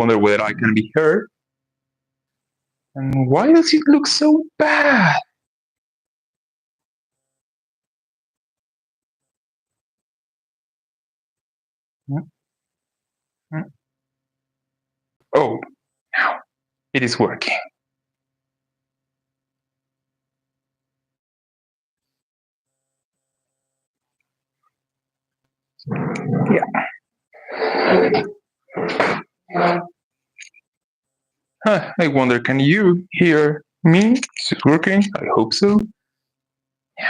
wonder whether I can be heard. And why does it look so bad? Oh, now it is working. Yeah. I wonder, can you hear me? Is it working? I hope so. Yeah.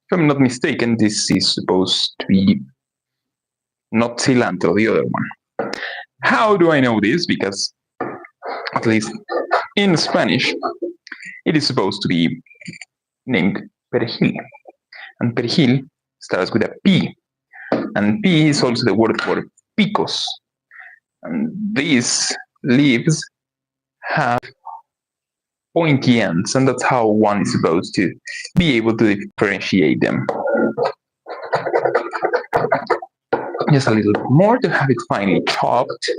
If I'm not mistaken, this is supposed to be not cilantro, the other one. How do I know this? Because, at least in Spanish, it is supposed to be named perejil. And perejil starts with a P. And P is also the word for picos. And these leaves have pointy ends, and that's how one is supposed to be able to differentiate them. Just a little bit more to have it finely chopped.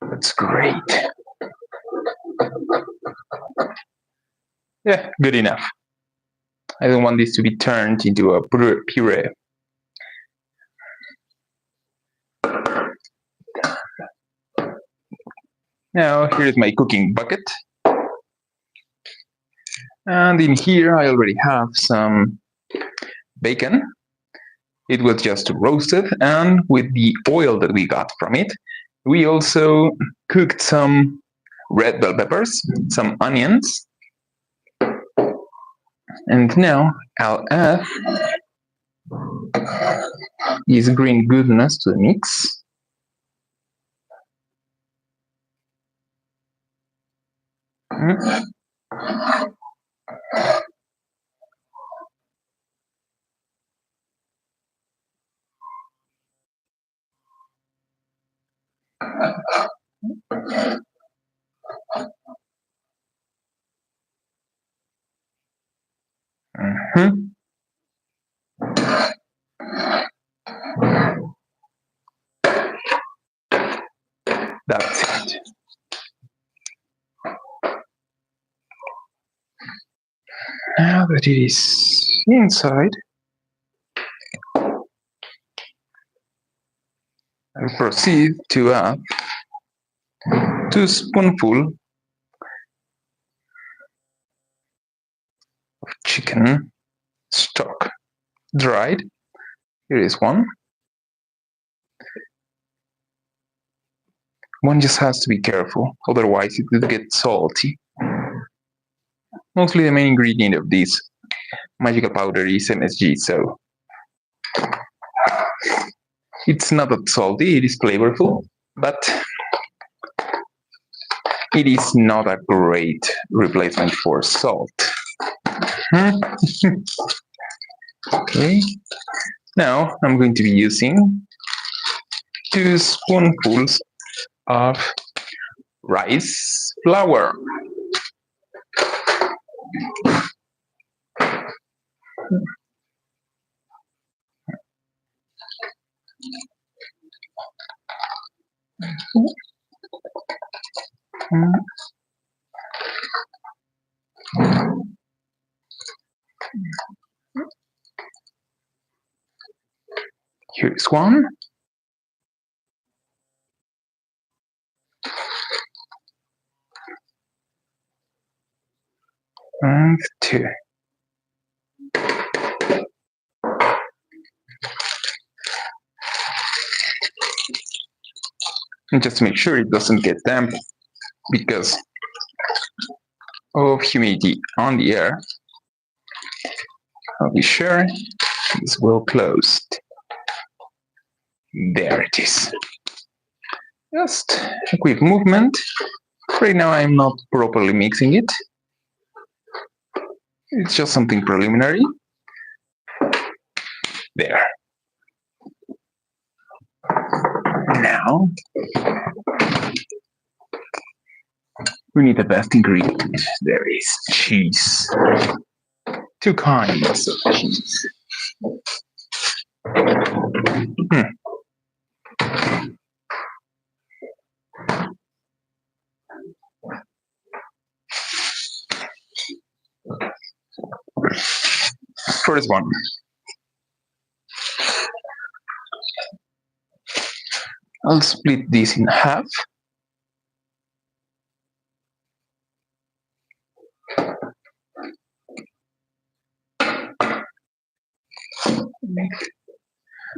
That's great. Yeah, good enough. I don't want this to be turned into a puree. Now here's my cooking bucket. And in here I already have some bacon. It was just roasted, and with the oil that we got from it, we also cooked some red bell peppers, some onions, and now I'll add this green goodness to the mix. That's it. Now that it is inside, I'll proceed to add 2 spoonfuls of chicken stock, dried. Here is one. One just has to be careful, otherwise it will get salty. Mostly the main ingredient of this magical powder is MSG, so it's not that salty, it is flavorful, but it is not a great replacement for salt. Okay, now I'm going to be using 2 spoonfuls of rice flour. Here's one. And two. And just to make sure it doesn't get damp because of humidity on the air, I'll be sure it's well closed. There it is. Just a quick movement. Right now I'm not properly mixing it. It's just something preliminary. There. Now we need the best ingredient. There is cheese. Two kinds of cheese. First one. I'll split this in half.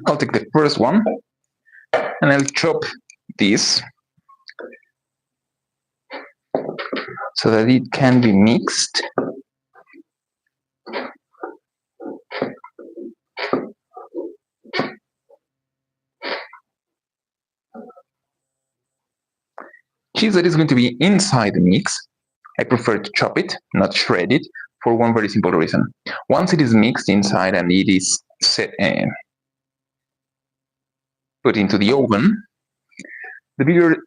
I'll take the first one and I'll chop this so that it can be mixed. Cheese that is going to be inside the mix, I prefer to chop it, not shred it, for one very simple reason. Once it is mixed inside and it is set and put into the oven, the bigger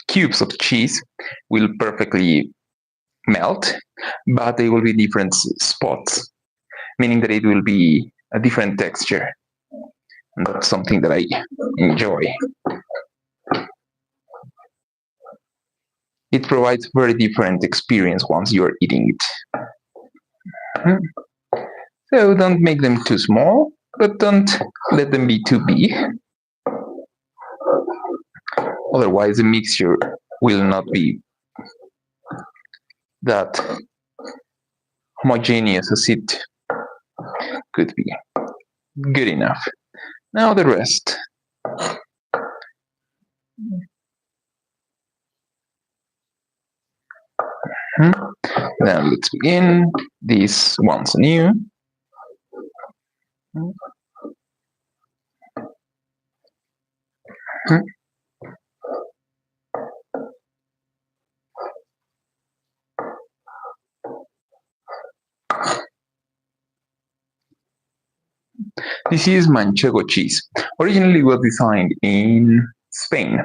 cubes of cheese will perfectly melt, but they will be different spots, meaning that it will be a different texture. And that's something that I enjoy. It provides very different experience once you're eating it. So don't make them too small, but don't let them be too big. Otherwise, the mixture will not be that homogeneous as it could be. Good enough. Now the rest. Then let's begin. This one's new. This is Manchego cheese. Originally it was designed in Spain.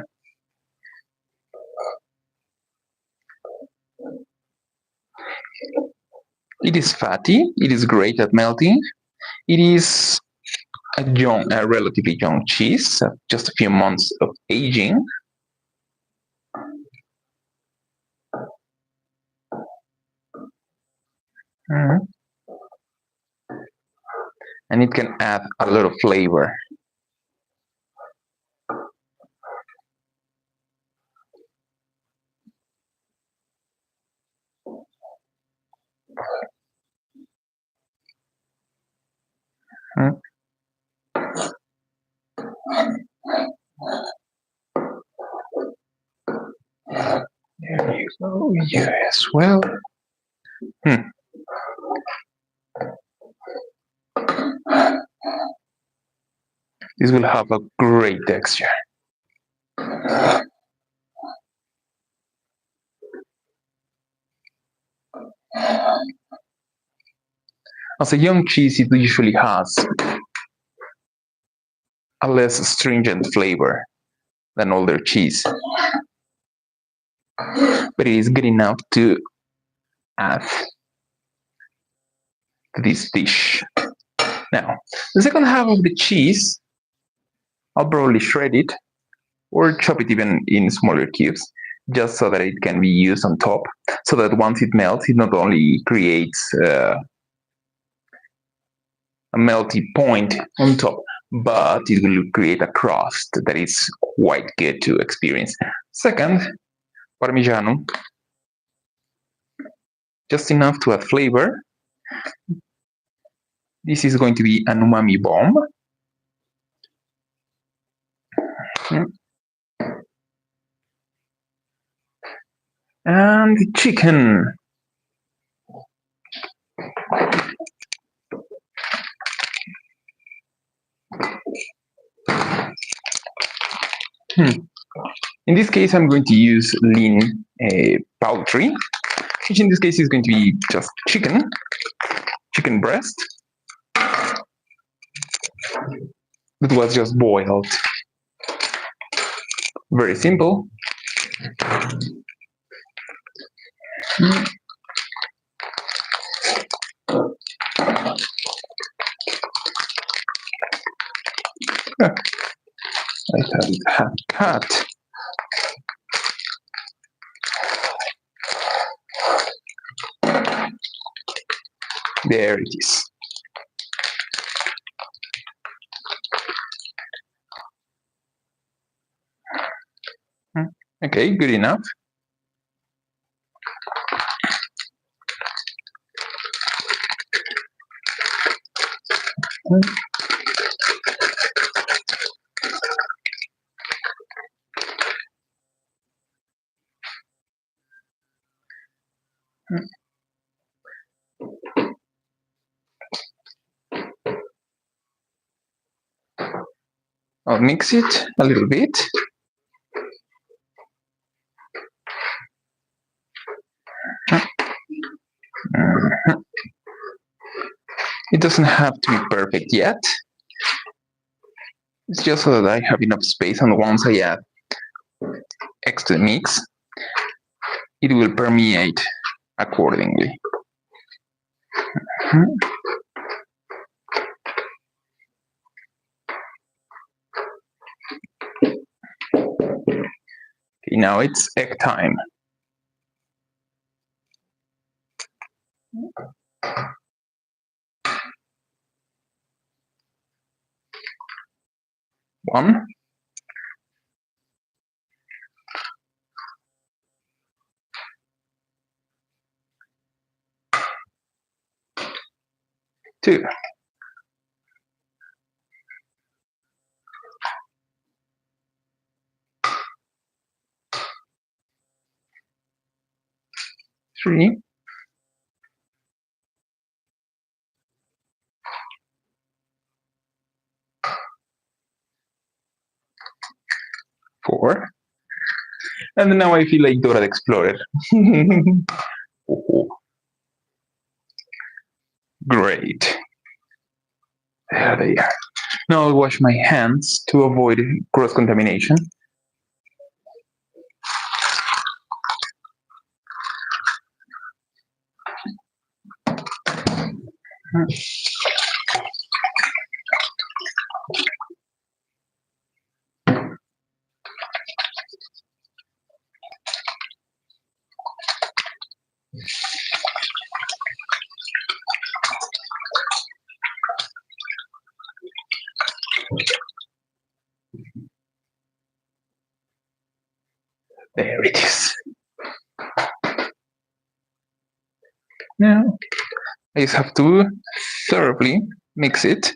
It is fatty, it is great at melting. It is a relatively young cheese, just a few months of aging. And it can add a lot of flavor. There you go, you as well. This will have a great texture. As a young cheese, it usually has a less stringent flavor than older cheese, but it is good enough to add to this dish. Now, the second half of the cheese, I'll probably shred it or chop it even in smaller cubes. just so that it can be used on top, so that once it melts, it not only creates a melty point on top, but it will create a crust that is quite good to experience. Second, Parmigiano, just enough to add flavor. This is going to be an umami bomb. And chicken. In this case, I'm going to use lean poultry, which in this case is going to be just chicken breast that was just boiled. Very simple. I have it half cut. There it is. Okay, good enough. I'll mix it a little bit. It doesn't have to be perfect yet. It's just so that I have enough space, and once I add eggs to the mix, it will permeate accordingly. Okay, now it's egg time. One. Two. Three. Four. And now I feel like Dora the Explorer. Oh, great. There they are. Now I'll wash my hands to avoid cross-contamination. There it is. Now I just have to thoroughly mix it.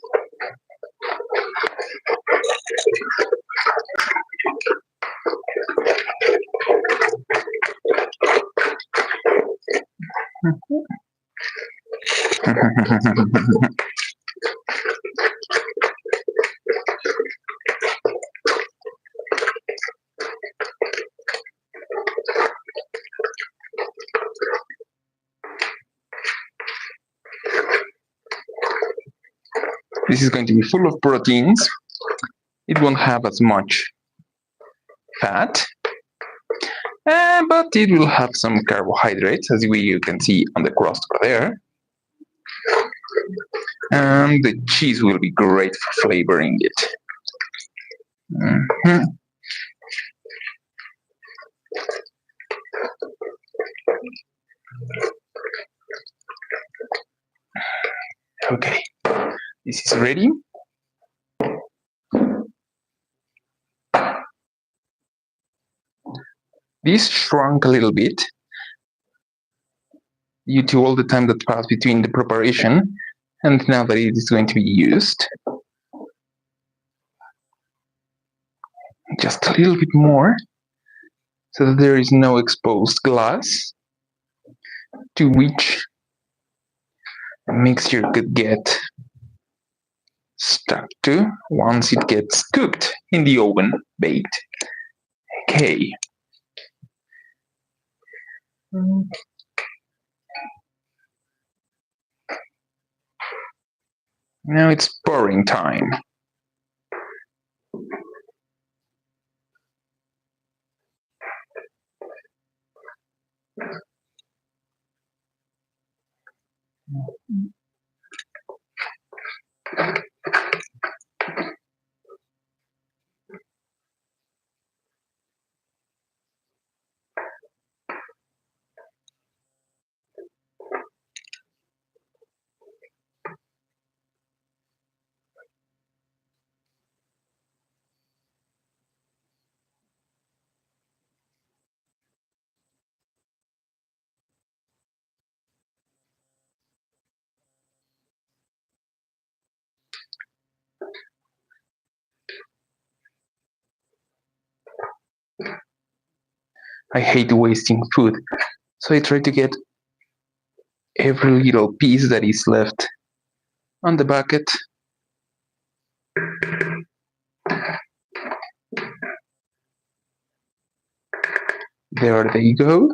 This is going to be full of proteins. It won't have as much fat, but it will have some carbohydrates, as you can see on the crust over there. And the cheese will be great for flavoring it. Okay, this is ready. This shrunk a little bit due to all the time that passed between the preparation and now that it is going to be used. Just a little bit more so that there is no exposed glass to which the mixture could get stuck to once it gets cooked in the oven, baked. Okay. Now it's pouring time. I hate wasting food, so I try to get every little piece that is left on the bucket. There they go.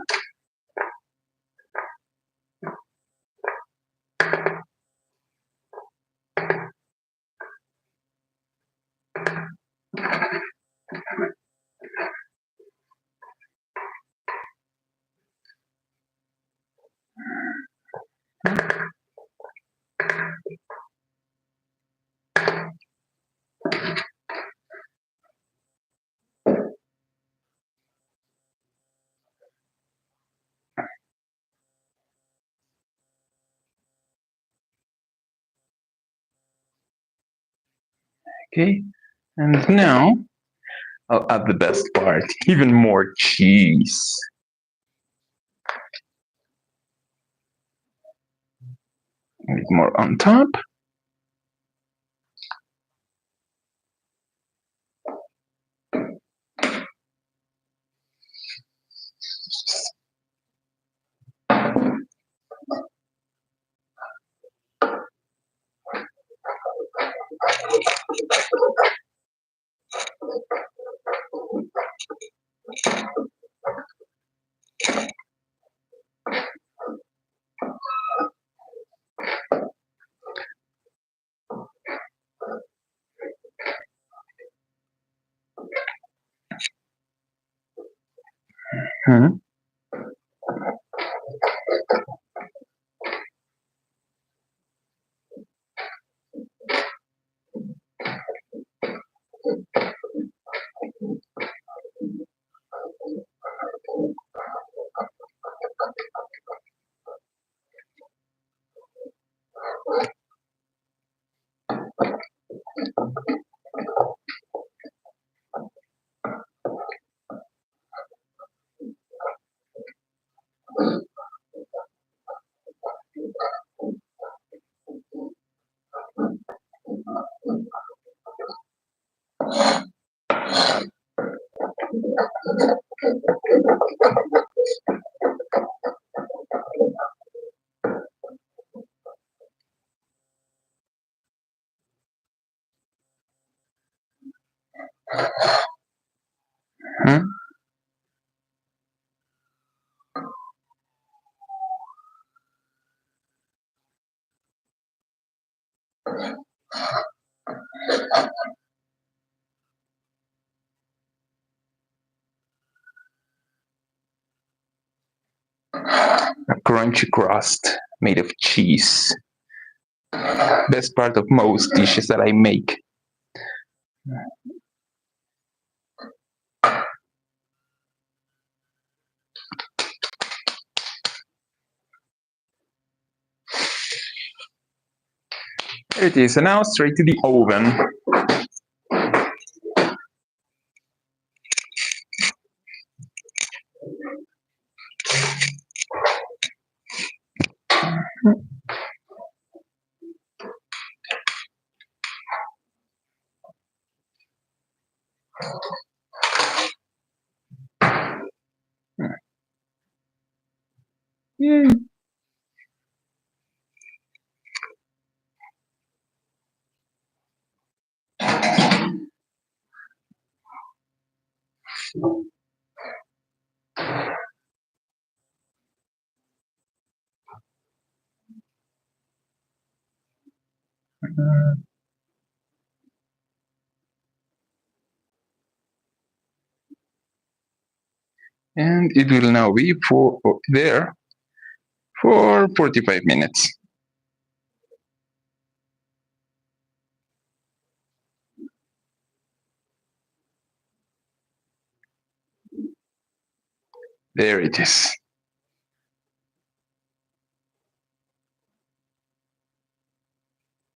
Okay, and now I'll add the best part, even more cheese. A bit more on top. Hmm. Hmm. A crunchy crust made of cheese. Best part of most dishes that I make. There it is, and now straight to the oven. Yay. And it will now be there for 45 minutes. There it is.